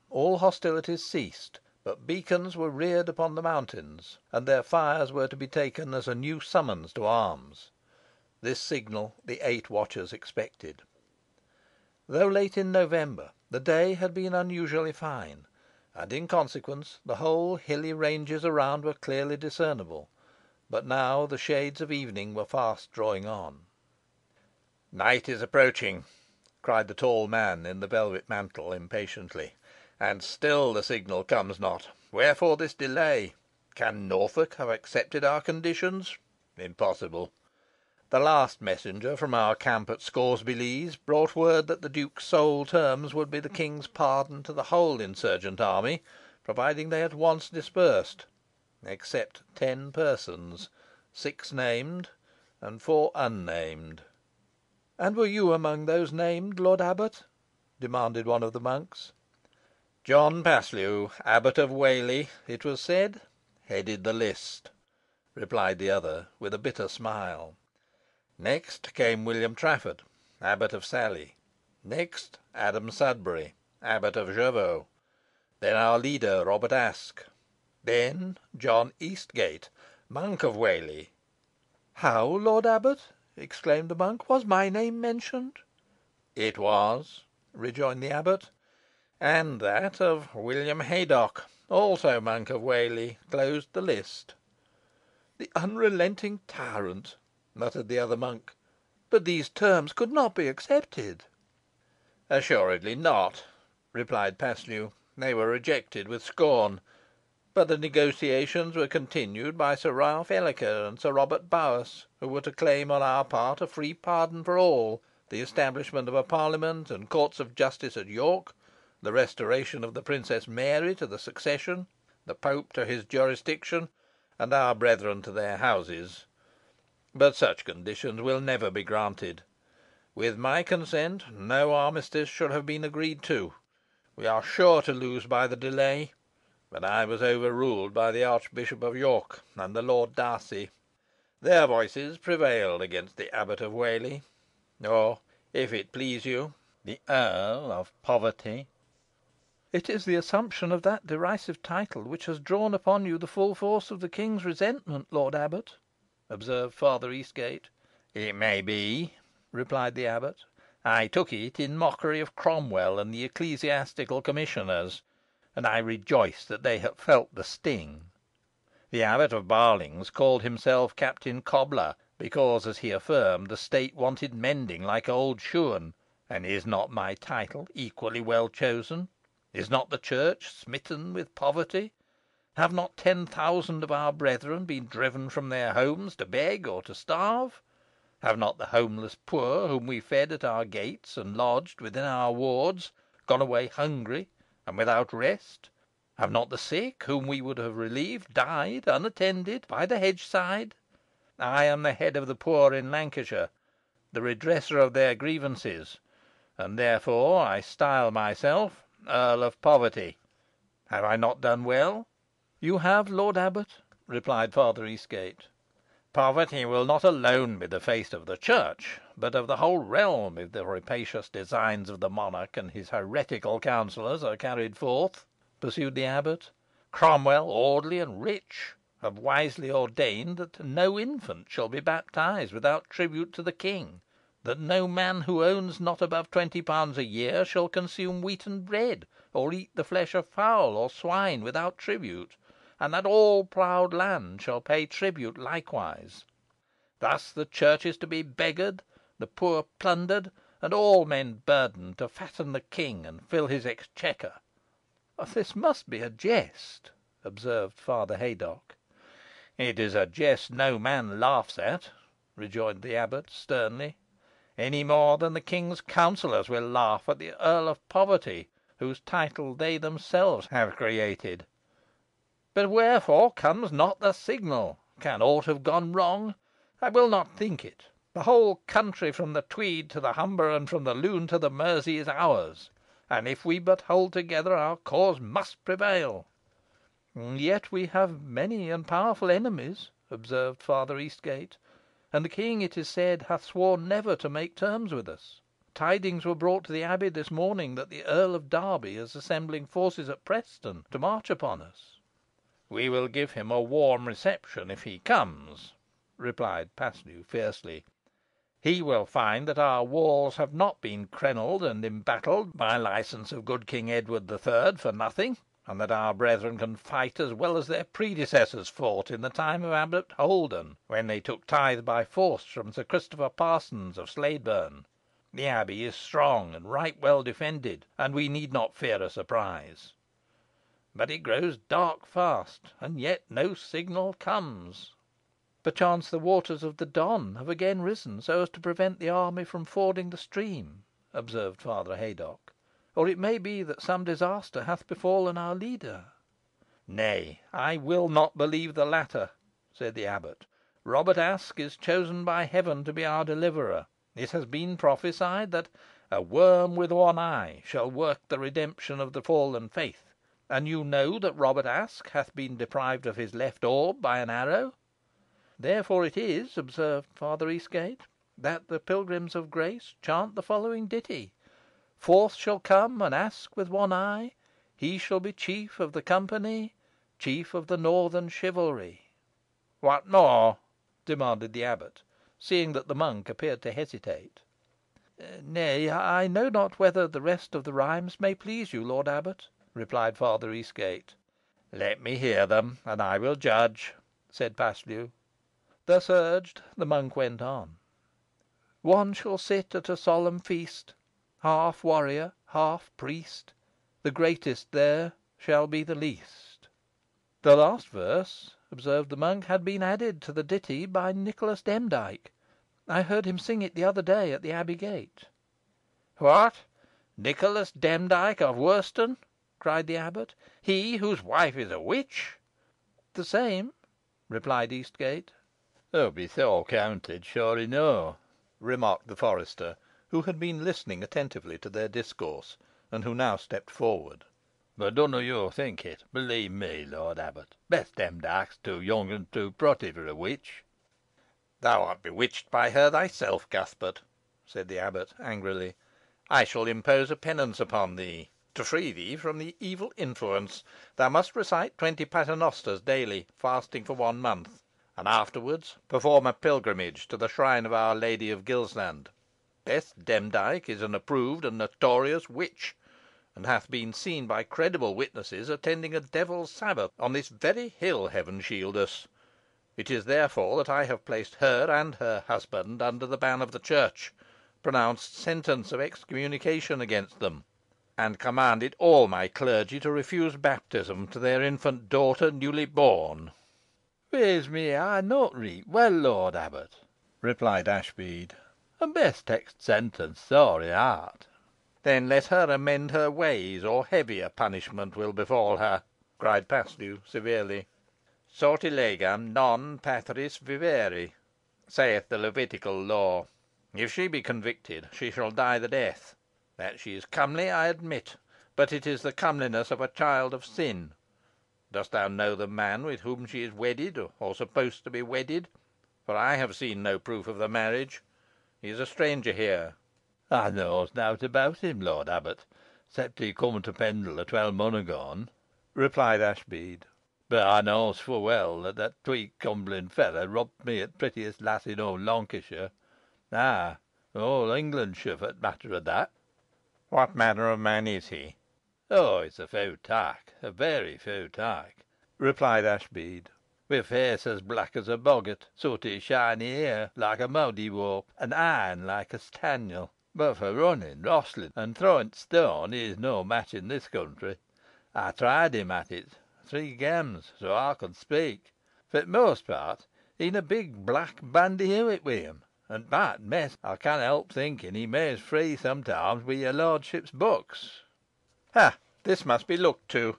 all hostilities ceased, but beacons were reared upon the mountains, and their fires were to be taken as a new summons to arms. This signal the 8 watchers expected. Though late in November, the day had been unusually fine, and in consequence the whole hilly ranges around were clearly discernible. But now the shades of evening were fast drawing on. "Night is approaching," cried the tall man in the velvet mantle impatiently, "and still the signal comes not. Wherefore this delay? Can Norfolk have accepted our conditions? Impossible. The last messenger from our camp at Scoresby Lees brought word that the Duke's sole terms would be the King's pardon to the whole insurgent army, providing they at once dispersed, except 10 persons, 6 named and 4 unnamed." "And were you among those named, lord abbot?" demanded one of the monks. "John Paslew, Abbot of Whalley, it was said, headed the list," replied the other, with a bitter smile. "Next came William Trafford, Abbot of Salley. Next, Adam Sudbury, Abbot of Jervaux. Then our leader, Robert Aske. Then John Eastgate, monk of Whalley." "How, lord abbot!" exclaimed the monk. "Was my name mentioned?" "It was," rejoined the abbot, "and that of William Haydock, also monk of Whalley, closed the list." "The unrelenting tyrant!" muttered the other monk. "But these terms could not be accepted." "Assuredly not," replied Paslew. "They were rejected with scorn. But the negotiations were continued by Sir Ralph Ellerker and Sir Robert Bowas, who were to claim on our part a free pardon for all, the establishment of a parliament and courts of justice at York, the restoration of the Princess Mary to the succession, the Pope to his jurisdiction, and our brethren to their houses. But such conditions will never be granted. With my consent no armistice should have been agreed to. We are sure to lose by the delay. But I was overruled by the Archbishop of York and the Lord Darcy. Their voices prevailed against the Abbot of Whalley, or, if it please you, the Earl of Poverty." "It is the assumption of that derisive title which has drawn upon you the full force of the king's resentment, lord abbot," observed Father Eastgate. "It may be," replied the abbot. "I took it in mockery of Cromwell and the ecclesiastical commissioners, and I rejoice that they have felt the sting. The Abbot of Barlings called himself Captain Cobbler, because, as he affirmed, the state wanted mending like old shoon. And is not my title equally well chosen? Is not the church smitten with poverty? Have not 10,000 of our brethren been driven from their homes to beg or to starve? Have not the homeless poor, whom we fed at our gates and lodged within our wards, gone away hungry and without rest? Have not the sick, whom we would have relieved, died unattended by the hedge side? I am the head of the poor in Lancashire, the redresser of their grievances, and therefore I style myself Earl of Poverty. Have I not done well?" "You have, lord abbot," replied Father Eastgate. "Poverty will not alone be the fate of the Church, but of the whole realm, if the rapacious designs of the monarch and his heretical counsellors are carried forth," pursued the abbot. "Cromwell, Audley, and Rich have wisely ordained that no infant shall be baptised without tribute to the king; that no man who owns not above £20 a year shall consume wheaten bread, or eat the flesh of fowl or swine without tribute; and that all ploughed land shall pay tribute likewise. Thus the church is to be beggared, the poor plundered, and all men burdened to fatten the king and fill his exchequer." "This must be a jest," observed Father Haydocke. "It is a jest no man laughs at," rejoined the abbot, sternly, "any more than the king's counsellors will laugh at the Earl of Poverty, whose title they themselves have created. But wherefore comes not the signal? Can aught have gone wrong? I will not think it. The whole country from the Tweed to the Humber, and from the Lune to the Mersey, is ours, and if we but hold together, our cause must prevail." "Yet we have many and powerful enemies," observed Father Eastgate, "and the king, it is said, hath sworn never to make terms with us." tidings were brought to the abbey this morning that the Earl of Derby is assembling forces at Preston to march upon us." "We will give him a warm reception if he comes," replied Paslew, fiercely. "He will find that our walls have not been crenelled and embattled by licence of good King Edward the Third for nothing, and that our brethren can fight as well as their predecessors fought in the time of Abbot Holden, when they took tithe by force from Sir Christopher Parsons of Sladeburne. The abbey is strong and right well defended, and we need not fear a surprise. But it grows dark fast, and yet no signal comes." "Perchance the waters of the Don have again risen, so as to prevent the army from fording the stream," observed Father Haydocke. "Or it may be that some disaster hath befallen our leader." "Nay, I will not believe the latter," said the abbot. "Robert Aske is chosen by Heaven to be our deliverer. It has been prophesied that 'a worm with one eye' shall work the redemption of the fallen faith, and you know that Robert Aske hath been deprived of his left orb by an arrow. Therefore it is," observed Father Eastgate, "that the pilgrims of grace chant the following ditty: 'Forth shall come an Aske with one eye, He shall be chief of the company, Chief of the northern chivalry.'" "What more?" demanded the abbot, seeing that the monk appeared to hesitate. "Nay, I know not whether the rest of the rhymes may please you, lord abbot," replied Father Eastgate. "Let me hear them, and I will judge," said Paslew. Thus urged, the monk went on: "One shall sit at a solemn feast, Half warrior, half priest; The greatest there shall be the least." "The last verse," observed the monk, "had been added to the ditty by Nicholas Demdike. I heard him sing it the other day at the abbey gate." "What! Nicholas Demdike of Worston?" cried the abbot. "He whose wife is a witch?" "The same," replied Eastgate. "Hoo be so counted, sure enow," remarked the forester, who had been listening attentively to their discourse, and who now stepped forward. "Boh dunna yo think it. Believe me, lord abbot, Bess Demdike's too young and too protty for a witch." "Thou art bewitched by her thyself, Cuthbert," said the abbot, angrily. "I shall impose a penance upon thee. To free thee from the evil influence, thou must recite 20 paternosters daily, fasting for 1 month, and afterwards perform a pilgrimage to the shrine of our Lady of Gilsland. Bess Demdike is an approved and notorious witch, and hath been seen by credible witnesses attending a devil's sabbath on this very hill, Heaven shield us. It is therefore that I have placed her and her husband under the ban of the church, pronounced sentence of excommunication against them, and commanded all my clergy to refuse baptism to their infant daughter newly born." "Waes me, ey knoa t' reet weel, lort abbut," replied Ashbead, "an Bess tak's t' sentence sore i' heart." "Then let her amend her ways, or heavier punishment will befall her," cried Paslew, severely. "Sortilegam non patris vivere, saith the Levitical law. If she be convicted, she shall die the death. That she is comely I admit, but it is the comeliness of a child of sin. Dost thou know the man with whom she is wedded, or supposed to be wedded? For I have seen no proof of the marriage. He is a stranger here." "Ey knoas nowt about him, lort abbut, except he cum to Pendle a 12 month agone," replied Ashbead. "Boh ey knoas full weel that that tweet cumblin fellow robbed me o' the prettiest lass in aw Lonkysshire ay, aw Englandshire, for t' matter o' that." "What manner of man is he?" "Oh, he's a feu tike a very feu tike," replied Ashbead, "wi' a face os black os a boggart, sooty shiny ear loike a mowdiwp, an een loike a spaniel. Boh for running, rostling, an throwing t' stone, he is no match i' this country. Ey tried him at it 3 gems, so ey con speak. For t' most part he'n a big black bandyhewit wi' him, an by t' mess ey canna help thinkin' he mays free sometimes wi' your lordship's books." "Ha! This must be looked to.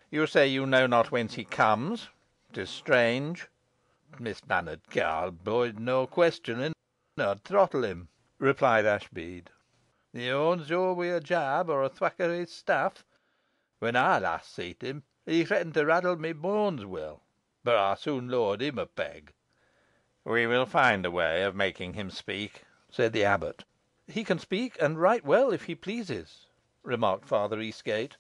You say you know not whence he comes. 'Tis strange." "Mismannered carle boide no questioning. I'd throttle him," replied Ashbead. "He owns yo wi' a jab or a thwack o' his staff. When ey last seet him, he threatened to raddle my boans, Will, boh ey soon lowered him a peg." "We will find a way of making him speak," said the abbot. "He can speak, and right well, if he pleases," remarked Father Eastgate.